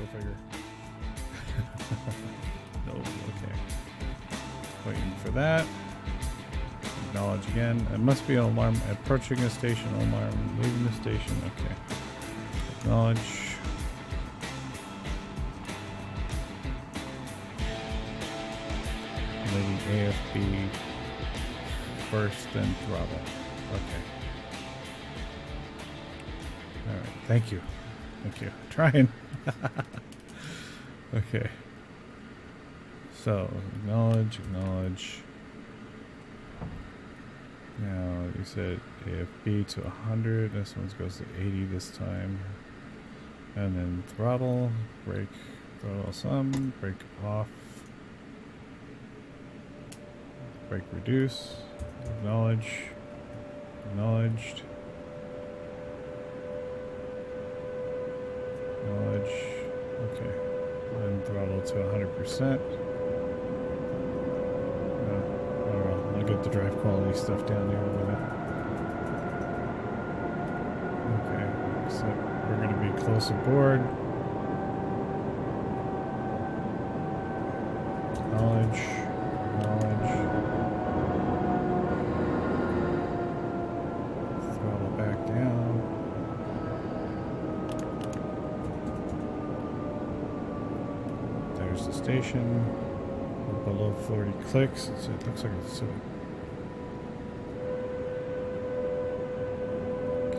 Go figure. No, okay. Waiting for that. Acknowledge again. It must be an alarm. Approaching a station. Alarm. Leaving the station. Okay. Acknowledge. Leaving AFB first, then throttle. Okay. All right. Thank you. Thank you. Trying. Okay. So acknowledge. Now you said AFB to 100. This one goes to 80 this time. And then throttle, brake, throttle some, brake off, brake reduce, acknowledge, acknowledged, acknowledge, okay. And throttle to 100%. I'll get the drive quality stuff down here in a minute. Okay, so we're going to be close aboard. Acknowledge, acknowledge. Throttle back down. There's the station. We're below 40 clicks. So it looks like it's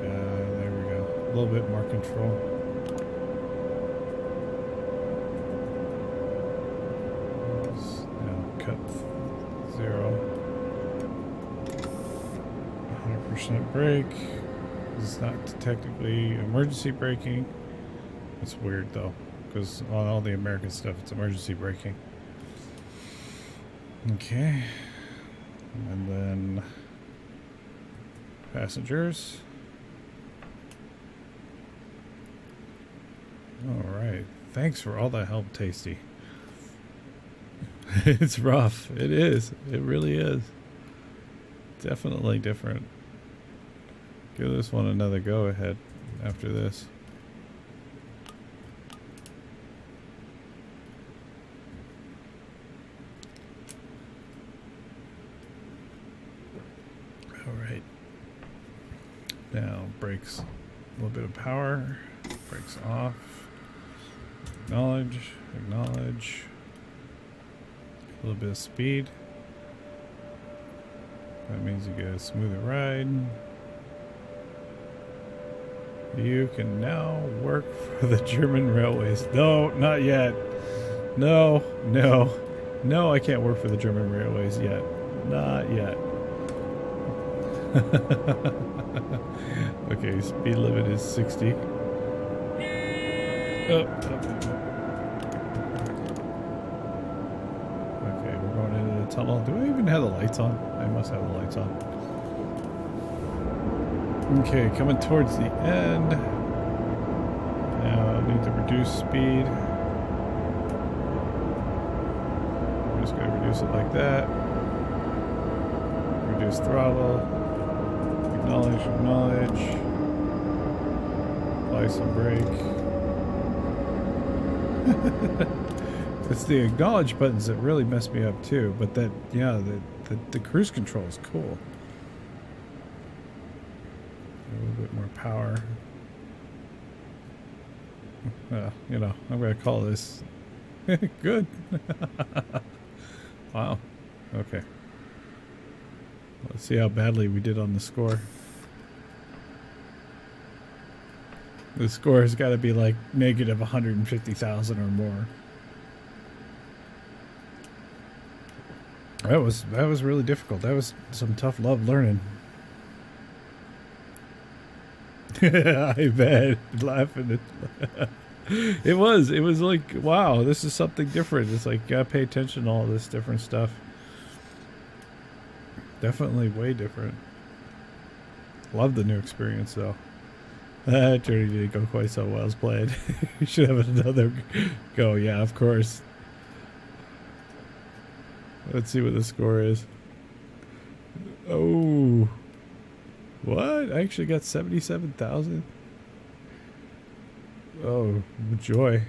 there we go. A little bit more control. Now cut 0. 100% brake. It's not technically emergency braking. It's weird though, because on all the American stuff, it's emergency braking. Okay. And then passengers. All right. Thanks for all the help, Tasty. It's rough. It is. It really is. Definitely different. Give this one another go ahead after this. All right. Now brakes. A little bit of power. Brakes off. Acknowledge. Acknowledge. A little bit of speed. That means you get a smoother ride. You can now work for the German railways. No, not yet. No, no, no, I can't work for the German railways yet. Not yet. Okay, speed limit is 60. Oh. Okay, we're going into the tunnel. Do I even have the lights on? I must have the lights on. Okay, coming towards the end. Now I need to reduce speed. I'm just going to reduce it like that. Reduce throttle. Acknowledge, acknowledge. Apply some brake. It's the acknowledge buttons that really mess me up too, but that, yeah, the cruise control is cool. A little bit more power. You know, I'm going to call this good. Wow. Okay. Let's see how badly we did on the score. The score has got to be like negative 150,000 or more. That was really difficult. That was some tough love learning. I bet. Laughing at it was like, wow, this is something different. It's like, gotta pay attention to all this different stuff. Definitely way different. Love the new experience though. That journey didn't go quite so well as planned. You should have another go. Yeah, of course. Let's see what the score is. Oh. What? I actually got 77,000? Oh, joy.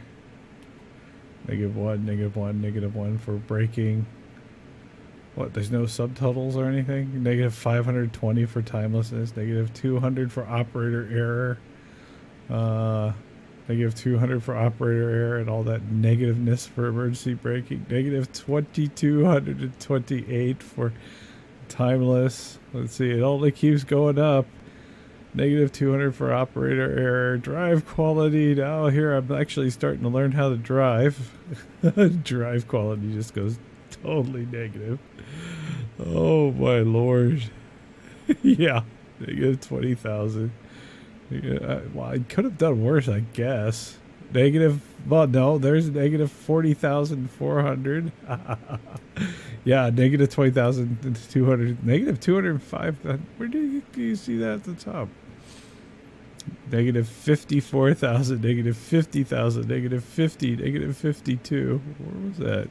-1, -1 for braking. What, there's no subtotals or anything? -520 for timelessness, -200 for operator error, -200 for operator error and all that negativeness for emergency braking, -2228 for timeless. Let's see, it only keeps going up. -200 for operator error, drive quality. Now here I'm actually starting to learn how to drive. Drive quality just goes totally negative. Oh my lord. Yeah, -20,000. Yeah, well, I could have done worse, I guess. Well, no, there's -40,400. Yeah, -20,200, -205. Where do you see that at the top? -54,000, -50,000, -50, -52. Where was that?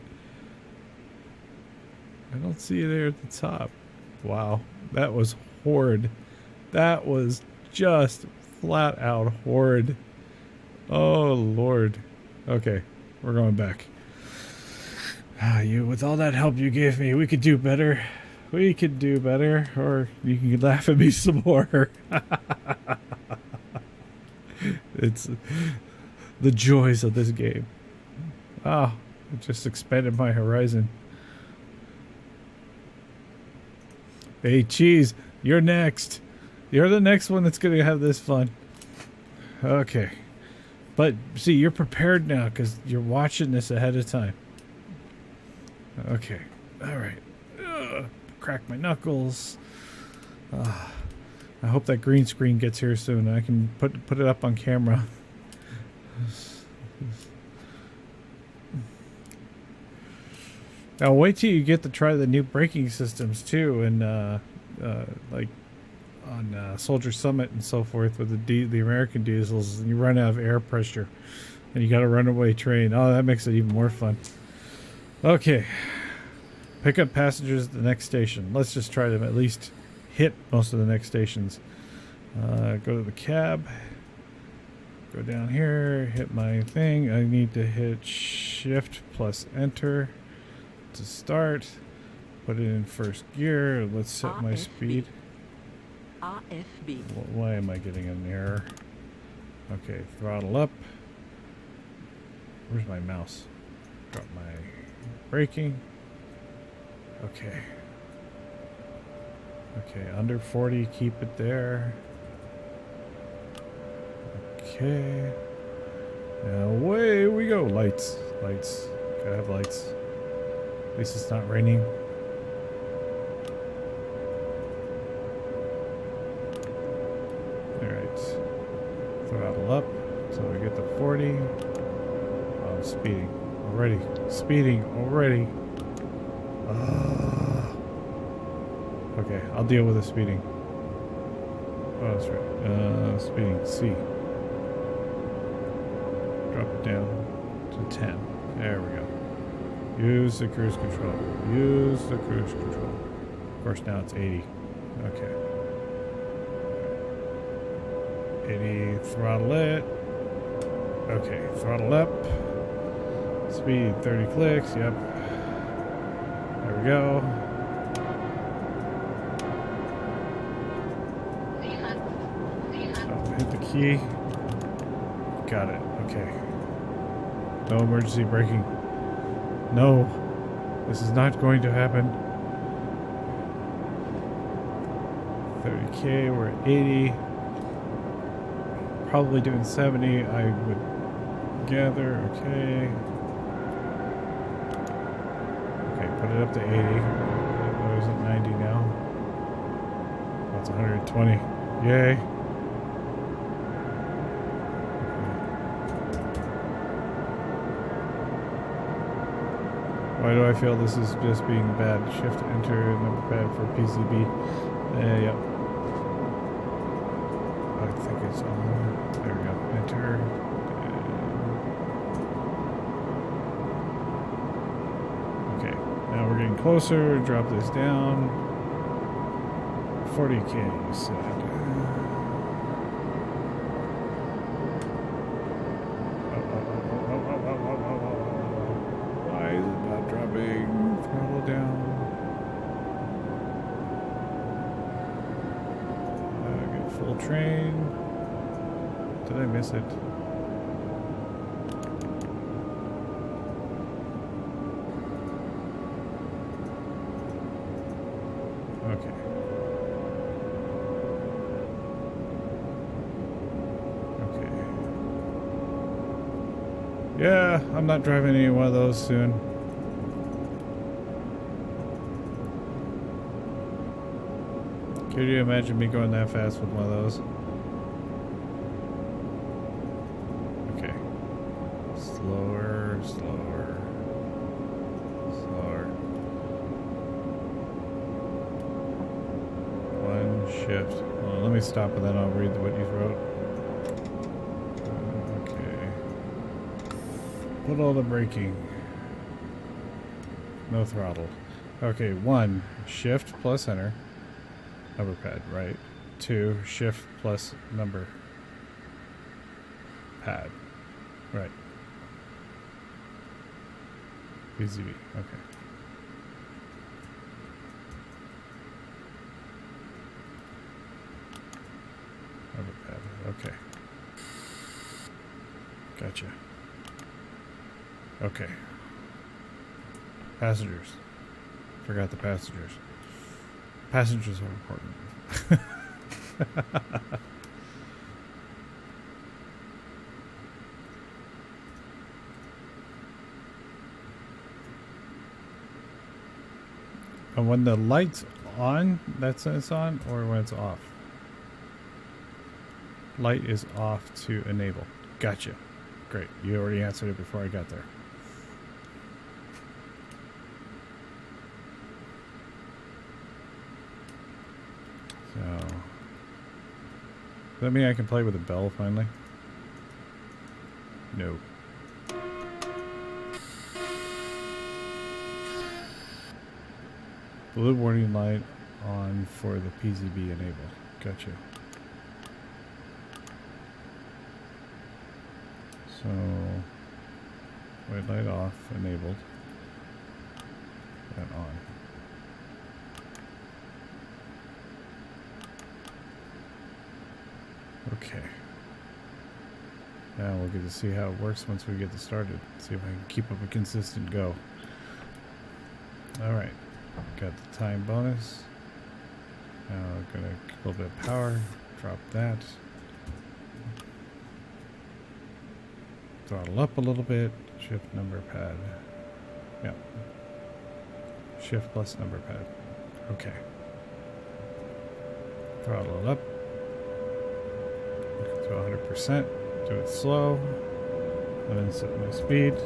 I don't see it there at the top. Wow, that was horrid. That was just flat out horrid. Oh Lord. Okay, we're going back. You, with all that help you gave me, we could do better. We could do better, or you can laugh at me some more. It's the joys of this game. Ah, it just expanded my horizon. Hey, Cheese, you're next. You're the next one that's going to have this fun. Okay. But, see, you're prepared now because you're watching this ahead of time. Okay. All right. Crack my knuckles. I hope that green screen gets here soon. I can put it up on camera. Now wait till you get to try the new braking systems too, and like on Soldier Summit and so forth with the American diesels, and you run out of air pressure, and you got a runaway train. Oh, that makes it even more fun. Okay, pick up passengers at the next station. Let's just try to at least hit most of the next stations. Go to the cab. Go down here. Hit my thing. I need to hit Shift plus Enter to start. Put it in first gear. Let's set my speed. RFB. Why am I getting an error? Okay, throttle up. Where's my mouse? Drop my braking. Okay. Okay, under 40, keep it there. Okay. Now away we go. Lights. Lights. Gotta have lights. At least it's not raining. Alright. Throttle up until we get to 40. Oh, I'm speeding. Already. Speeding already. Okay, I'll deal with the speeding. Oh, that's right. Speeding. C. Drop it down to 10. There we go. Use the cruise control. Use the cruise control. Of course, now it's 80. Okay. 80. Throttle it. Okay, throttle up. Speed 30 clicks. Yep. There we go. Hit the key. Got it. Okay. No emergency braking. No. This is not going to happen. 30K. We're at 80. Probably doing 70. I would gather. Okay. Okay. Put it up to 80. What is it? 90 now. That's 120. Yay. Why do I feel this is just being bad? Shift enter number pad for PCB. Yep. I think it's on. There we go. Enter. Okay. Now we're getting closer. Drop this down. 40K, you said. local train. Did I miss it? Okay. Okay. Yeah, I'm not driving any one of those soon. Could you imagine me going that fast with one of those? Okay. Slower, slower, slower. One shift. Well, let me stop and then I'll read what you wrote. Okay. Put all the braking. No throttle. Okay, 1. Shift plus enter. Number pad, right. 2. Shift plus number pad. Right. PCB. Okay. Number pad. Okay. Gotcha. Okay. Passengers. Forgot the passengers. Passengers are important. And when the light's on, that's when it's on, or when it's off? Light is off to enable. Gotcha. Great. You already answered it before I got there. So, does that mean I can play with a bell finally? No. Blue warning light on for the PCB enable. Gotcha. So, white light off, enabled, and on. Okay. Now we'll get to see how it works once we get this started. See if I can keep up a consistent go. Alright. Got the time bonus. Now we're gonna a little bit of power. Drop that. Throttle up a little bit. Shift number pad. Yep. Shift plus number pad. Okay. Throttle it up. To 100%. Do it slow. And then set my speed.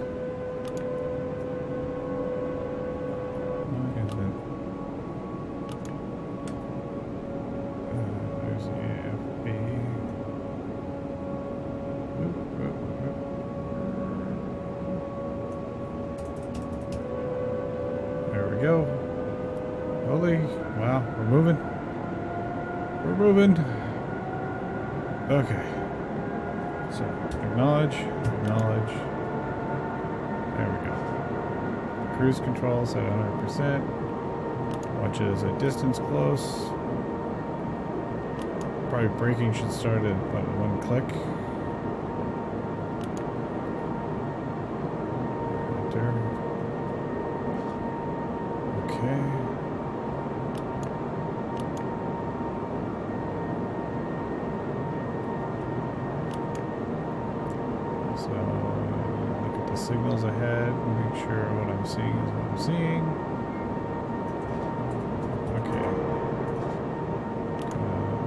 There's the AFB. There we go. Holy, wow, we're moving. We're moving. Okay. So, acknowledge, acknowledge. There we go. Cruise control set at 100%. Watch it as a distance close. Probably braking should start at about 1 click. Enter. Okay. So, look at the signals ahead, make sure what I'm seeing is what I'm seeing. Okay.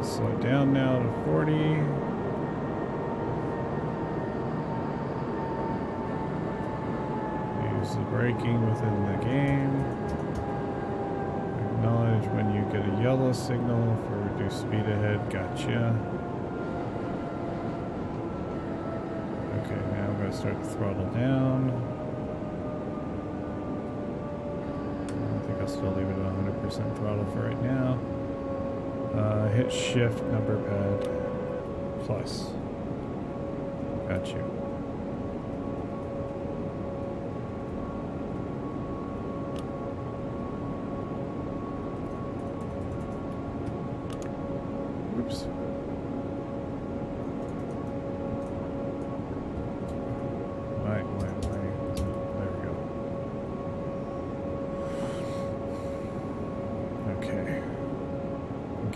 Slow it down now to 40. Use the braking within the game. Acknowledge when you get a yellow signal for reduced speed ahead. Gotcha. Okay, now I'm going to start to throttle down. I think I'll still leave it at 100% throttle for right now. Hit shift number pad plus. Got you. Oops.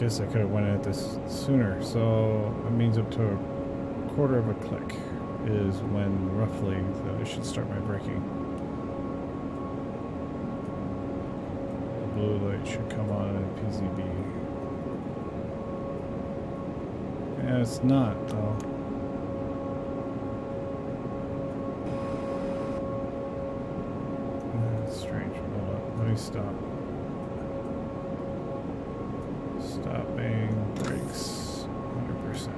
guess I could have went at this sooner. So it means up to a quarter of a click is when roughly I should start my braking. The blue light should come on in PZB. Yeah, it's not though. That's strange. Hold on. Let me stop. Stopping brakes 100%.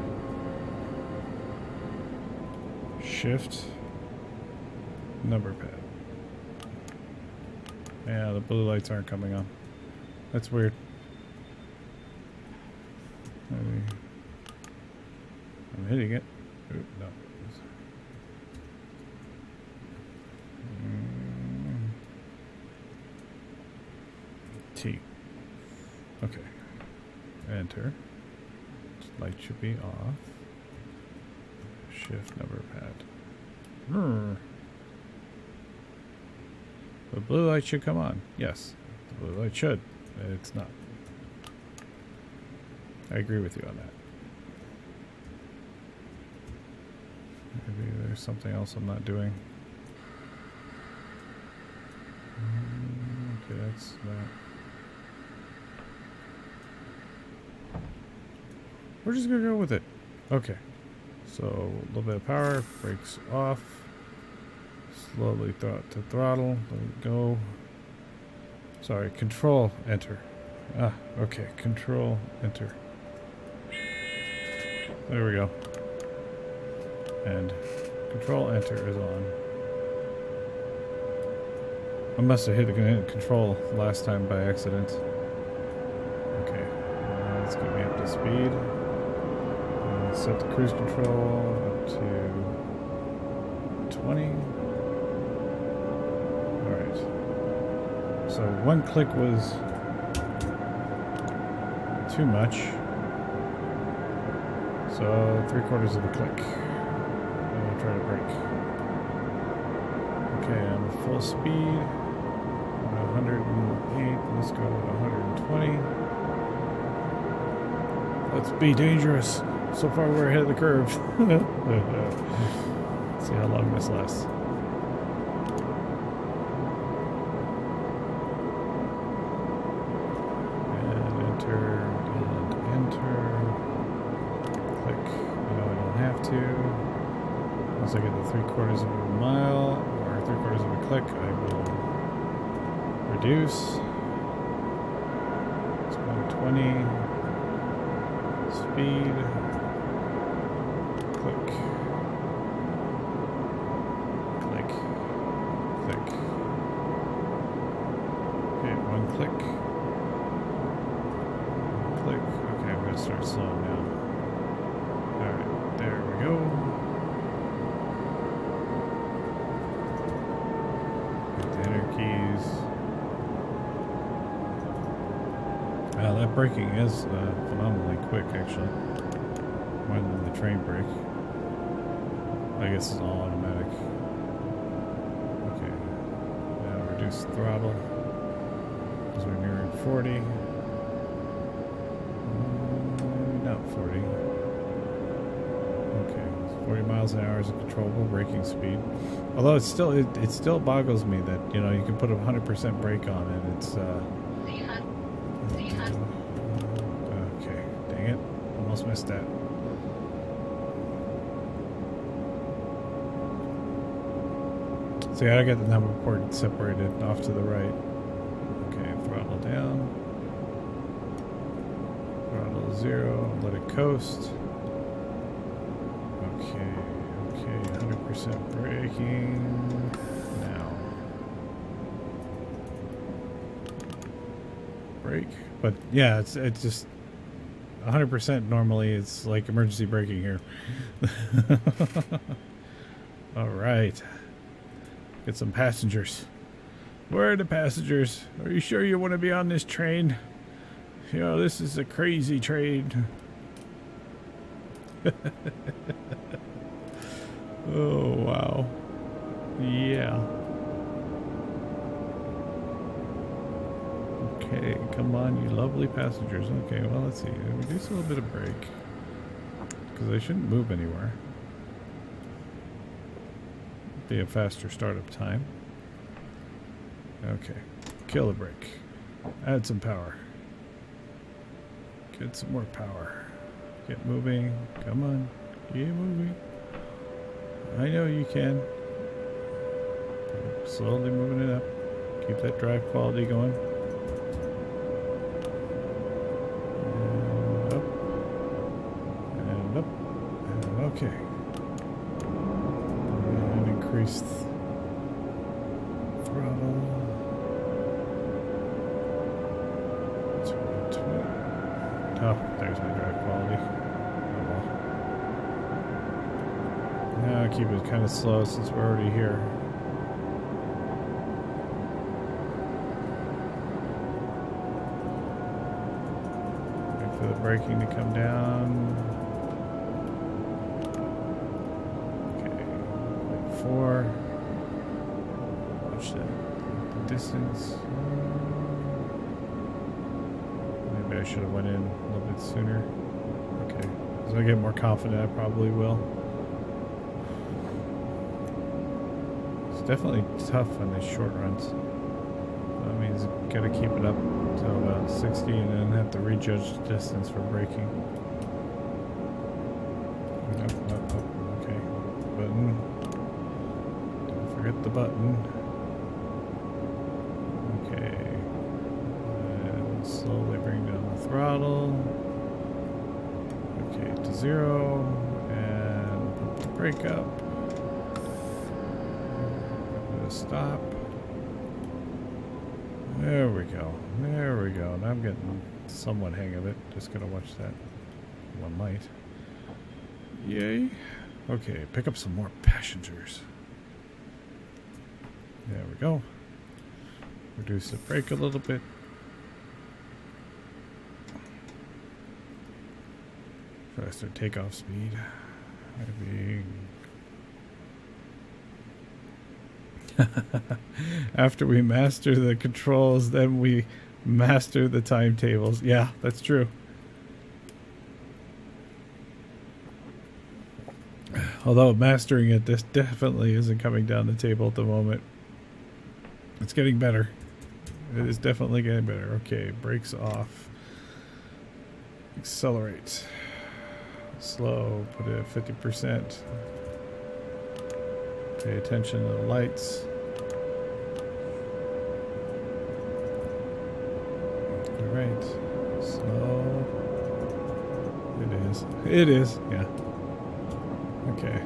Shift number pad. Yeah, the blue lights aren't coming on. That's weird. Maybe I'm hitting it. Oop, no. T. Okay. Enter. Light should be off. Shift number pad. The blue light should come on. Yes. The blue light should. It's not. I agree with you on that. Maybe there's something else I'm not doing. Okay, that's that. We're just gonna go with it. Okay. So a little bit of power, brakes off. Slowly to throttle. Let it go. Sorry, control enter. Ah, okay. Control enter. There we go. And control enter is on. I must have hit the control last time by accident. Okay. Let's get me up to speed. Set the cruise control up to 20. Alright. So one click was too much. So 3/4 of a click. I'll try to brake. Okay, I'm at full speed. 108. Let's go to 120. Let's be dangerous. So far we're ahead of the curve. See how long this lasts. And enter, and enter. Click. No, I don't have to. Once I get to 3/4 of a mile, or 3/4 of a click, I will reduce. It's 120. Speed. Click. Click. Click. Okay, one click. Click. Okay, I'm gonna start slowing down. Alright, there we go. Hit the enter keys. That braking is phenomenally quick, actually. More than the train brake. I guess it's all automatic. Okay. Now reduce throttle. Because we're nearing 40. Not 40. Okay. 40 miles an hour is a controllable braking speed. Although it still boggles me that, you know, you can put a 100% brake on it. It's okay. Dang it. Almost missed that. So I gotta get the number port separated off to the right. Okay, throttle down. Throttle 0, let it coast. Okay, 100% braking. Now. Brake. But yeah, it's just 100% normally it's like emergency braking here. Alright. Get some passengers. Where are the passengers? Are you sure you want to be on this train? You know, this is a crazy train. Oh, wow. Yeah. Okay. Okay, come on, you lovely passengers. Okay, well, let's see. Reduce a little bit of brake. Because I shouldn't move anywhere. Be a faster startup time. Okay. Kill the brake. Add some power. Get some more power. Get moving. Come on. Get moving. I know you can. Slowly moving it up. Keep that drive quality going. And up. And up. And okay. And increase throttle. Oh, there's my drive quality. Oh well. Now I'll keep it kind of slow since we're already here. Wait for the braking to come down. Okay, 4. Watch that. The distance. Maybe I should have went in a little bit sooner. Okay. As I get more confident, I probably will. It's definitely tough on these short runs. That means you gotta keep it up until about 60 and then have to rejudge the distance for braking. Nope, nope, nope. Okay. Button. Don't forget the button. Okay. Slowly bring down the throttle. Okay, to 0. And put the brake up. Stop. There we go. There we go. Now I'm getting somewhat hang of it. Just gotta watch that one light. Yay. Okay, pick up some more passengers. There we go. Reduce the brake a little bit. Faster takeoff speed. Maybe. After we master the controls, then we master the timetables. Yeah, that's true. Although mastering it, this definitely isn't coming down the table at the moment. It's getting better. It is definitely getting better. Okay, brakes off. Accelerate. Slow, put it at 50%. Pay attention to the lights. Alright. Slow. It is. It is, yeah. Okay.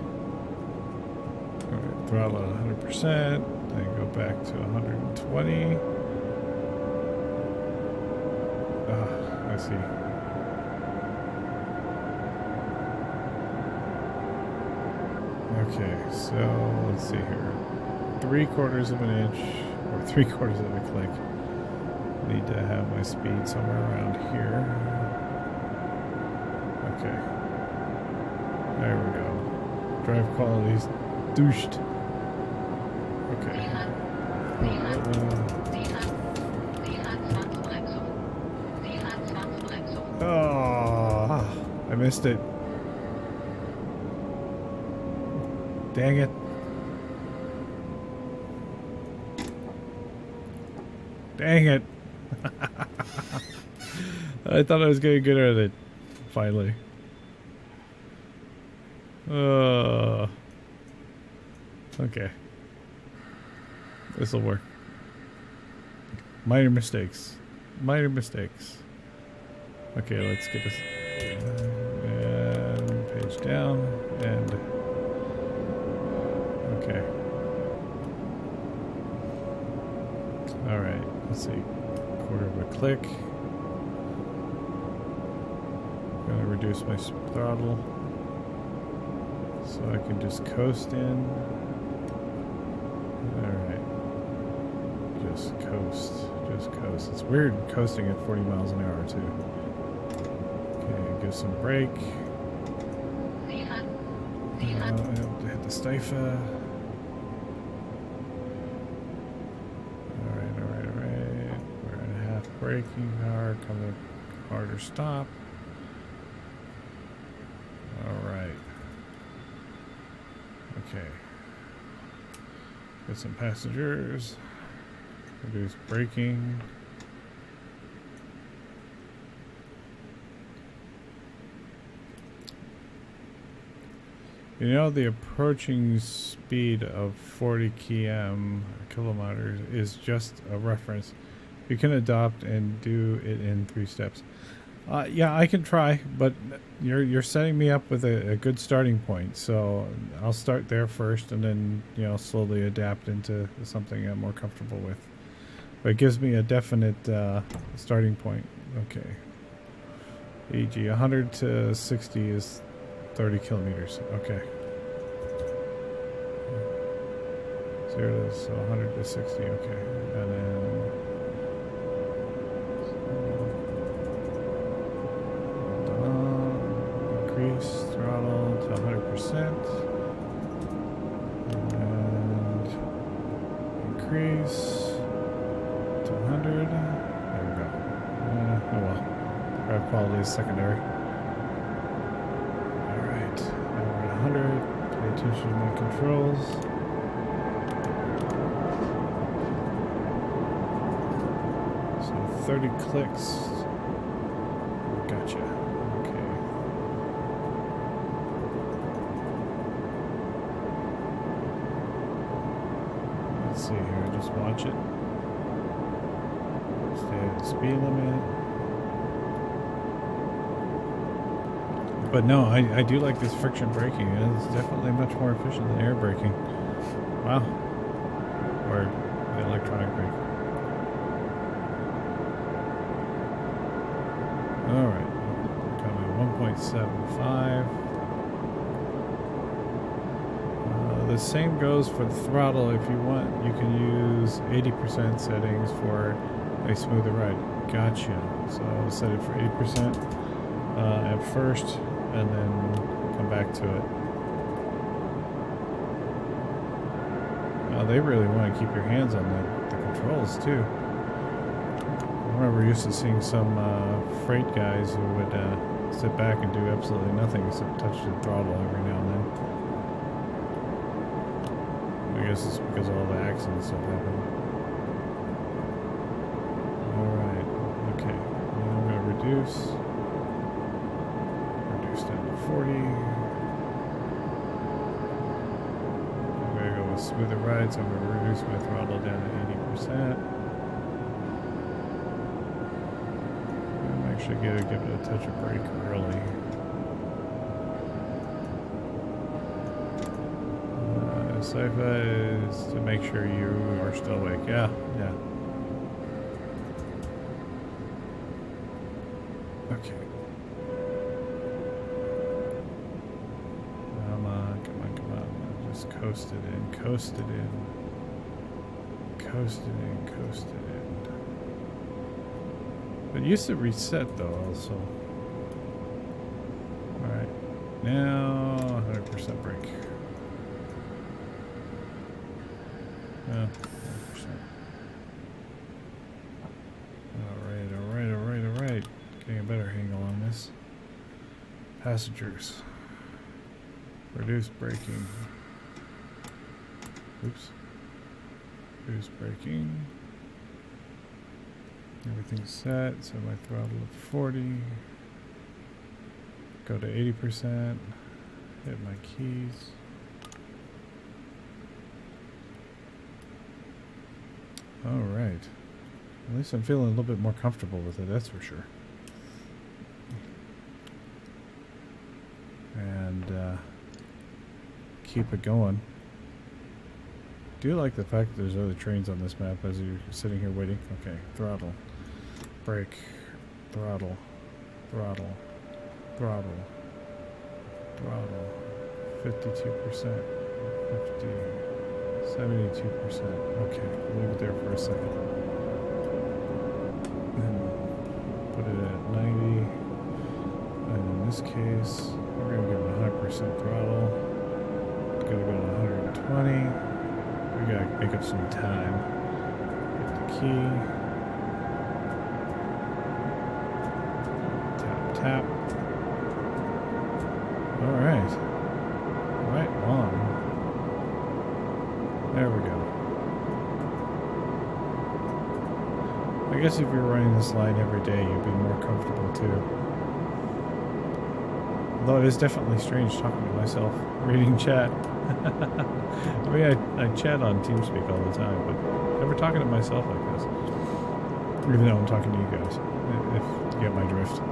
Alright, throttle at 100%. Then go back to 120. I see. Okay, so let's see here. 3/4 of an inch, or 3/4 of a click. Need to have my speed somewhere around here. Okay. There we go. Drive quality's douched. Okay. Oh, I missed it. Dang it. Dang it. I thought I was getting good at it. Finally. Okay. This'll work. Minor mistakes. Minor mistakes. Okay, let's get this. And page down. And. Okay. Alright, let's see. 1/4 of a click. Gonna reduce my throttle so I can just coast in. Alright. Just coast. Just coast. It's weird coasting at 40 miles an hour too. Okay, give some brake. Hit the stiffer. Alright. 1.5 braking power, come a harder stop. Alright. Okay. Get some passengers. Reduce braking. You know, the approaching speed of 40 kilometers is just a reference. You can adopt and do it in 3 steps. Yeah, I can try, but you're setting me up with a good starting point. So I'll start there first, and then slowly adapt into something I'm more comfortable with. But it gives me a definite starting point. Okay. E.g., 100 to 60 is 30 kilometers. Okay. 0 to 100 to 60. Okay, and then. Increase throttle to 100% and increase to 100. There we go. Oh well. Drive quality is secondary. Alright, now we're at 100. Pay attention to my controls. So 30 clicks. Gotcha. See here, just watch it. Stay at the speed limit. But no, I do like this friction braking. It's definitely much more efficient than air braking. Wow. Or the electronic brake. Alright. Coming 1.75. The same goes for the throttle. If you want, you can use 80% settings for a smoother ride. Gotcha. So I'll set it for 80% at first, and then come back to it. Now they really want to keep your hands on the controls too. I remember used to seeing some freight guys who would sit back and do absolutely nothing except touch the throttle every now and then. I guess it's because all the accidents have happened. Alright, okay. Now I'm going to reduce down to 40. I'm going to go with smoother rides. I'm going to reduce my throttle down to 80%. I'm actually going to give it a touch of brake early. Sci-fi is to make sure you are still awake. Yeah. Okay. Come on. Just coast it in. It used to reset though also. Alright. Now 100% brake. 100%. Alright. Getting a better handle on this. Passengers. Reduce braking. Oops. Reduce braking. Everything's set. Set my throttle at 40. Go to 80%. Hit my keys. Alright. At least I'm feeling a little bit more comfortable with it, that's for sure. And keep it going. Do you like the fact that there's other trains on this map as you're sitting here waiting? Okay, throttle, brake, throttle, 52%, 50. 72%. Okay, leave it there for a second. And put it at 90. And in this case, we're going to give it 100% throttle. It's going to go to 120. We got to make up some time. Hit the key. tap. Alright. Right on. There we go. I guess if you're running this line every day, you'd be more comfortable too. Although it is definitely strange talking to myself, reading chat. I mean, I chat on TeamSpeak all the time, but never talking to myself like this. Even though I'm talking to you guys, if you get my drift.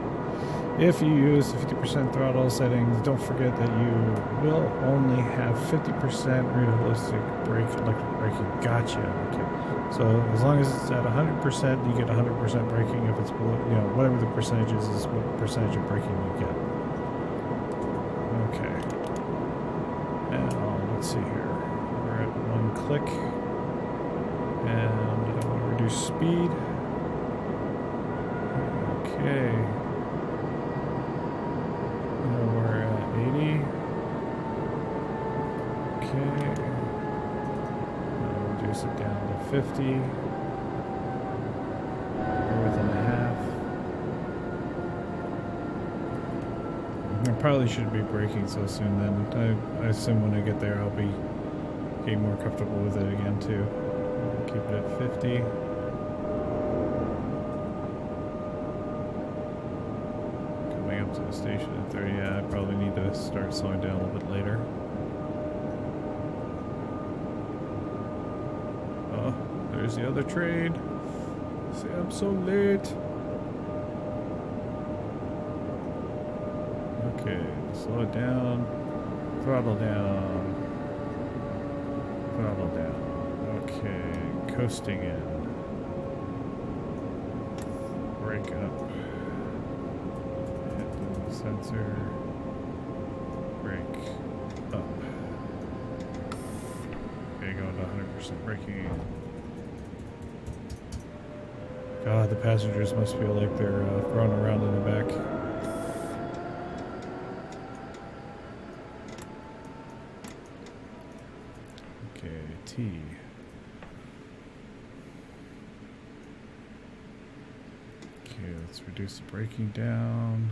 If you use the 50% throttle settings, don't forget that you will only have 50% realistic electric braking. Gotcha. Okay. So as long as it's at 100%, you get 100% braking. If it's below, whatever the percentage is what percentage of braking you get. Okay. Now, let's see here. We're at 1 click. And I want to reduce speed. Okay. Now we're at 80. Okay. Now reduce it down to 50. We're within a half. I probably shouldn't be braking so soon then. I assume when I get there I'll be getting more comfortable with it again too. Keep it at 50. Coming up to the station at 30. Yeah, I probably need to start slowing down a little bit later. Oh, there's the other train. See, I'm so late. Okay, slow it down. Throttle down. Throttle down. Okay, coasting in. Brake up. Hit the sensor. Brake up. Okay, going to 100% braking. God, the passengers must feel like they're thrown around in the back. T. Okay, let's reduce the braking down.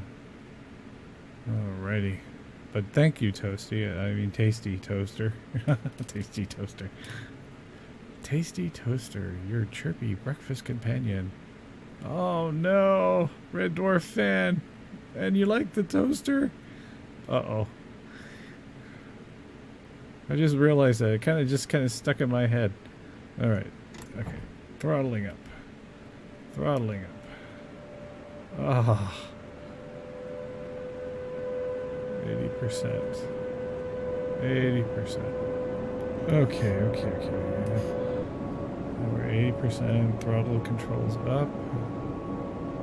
Alrighty. But thank you, Toasty. I mean, Tasty Toaster. Tasty Toaster. Tasty Toaster, your chirpy breakfast companion. Oh no! Red Dwarf fan! And you like the toaster? Uh-oh. I just realized that. It kind of stuck in my head. Alright. Okay. Throttling up. Throttling up. Ah. 80%. 80%. Okay. Now we're 80%. Throttle controls up.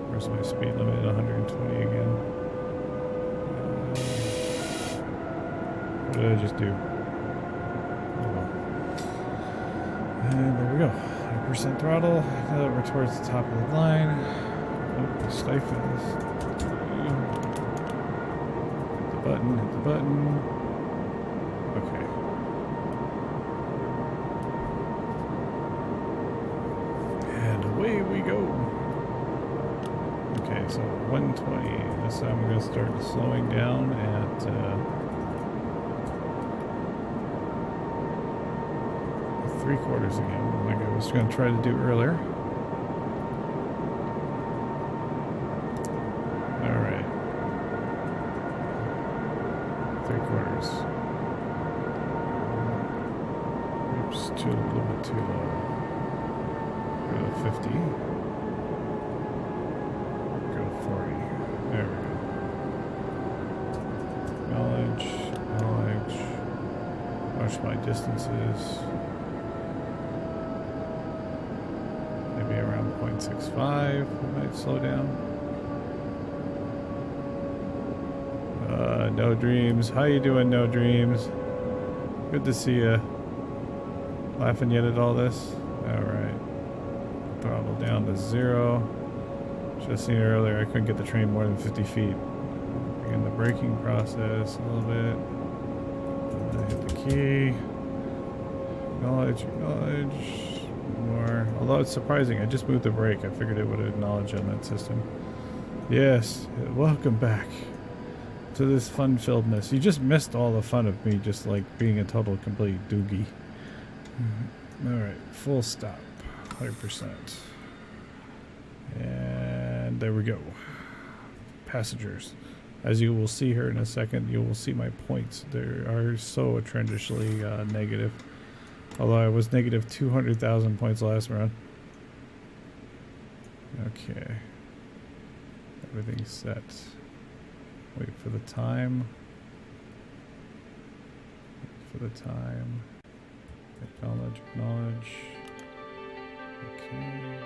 Where's my speed limit? 120 again. What did I just do? And there we go. 100% throttle. Now that we're towards the top of the line. Oh, the stipends. Hit the button, hit the button. Okay. And away we go. Okay, so 120. This time we're going to start slowing down at 3/4 again, like I was going to try to do earlier. Alright. 3/4. Oops, a little bit too low. Go to 50. Go to 40. There we go. Knowledge. Watch my distances. Maybe around 0.65 we might slow down. No Dreams. How you doing, No Dreams? Good to see you. Laughing yet at all this? Alright. Throttle down to 0. Just seen earlier I couldn't get the train more than 50 feet. Begin the braking process a little bit. And I hit the key. Acknowledge. More. Although it's surprising, I just moved the brake. I figured it would acknowledge on that system. Yes, welcome back to this fun-filledness. You just missed all the fun of me just like being a total complete doogie. Alright, full stop. 100%. And there we go. Passengers. As you will see here in a second, you will see my points. They are so atrociously negative. Although I was negative 200,000 points last run. Okay. Everything's set. Wait for the time. Wait for the time. Acknowledge, acknowledge. Okay.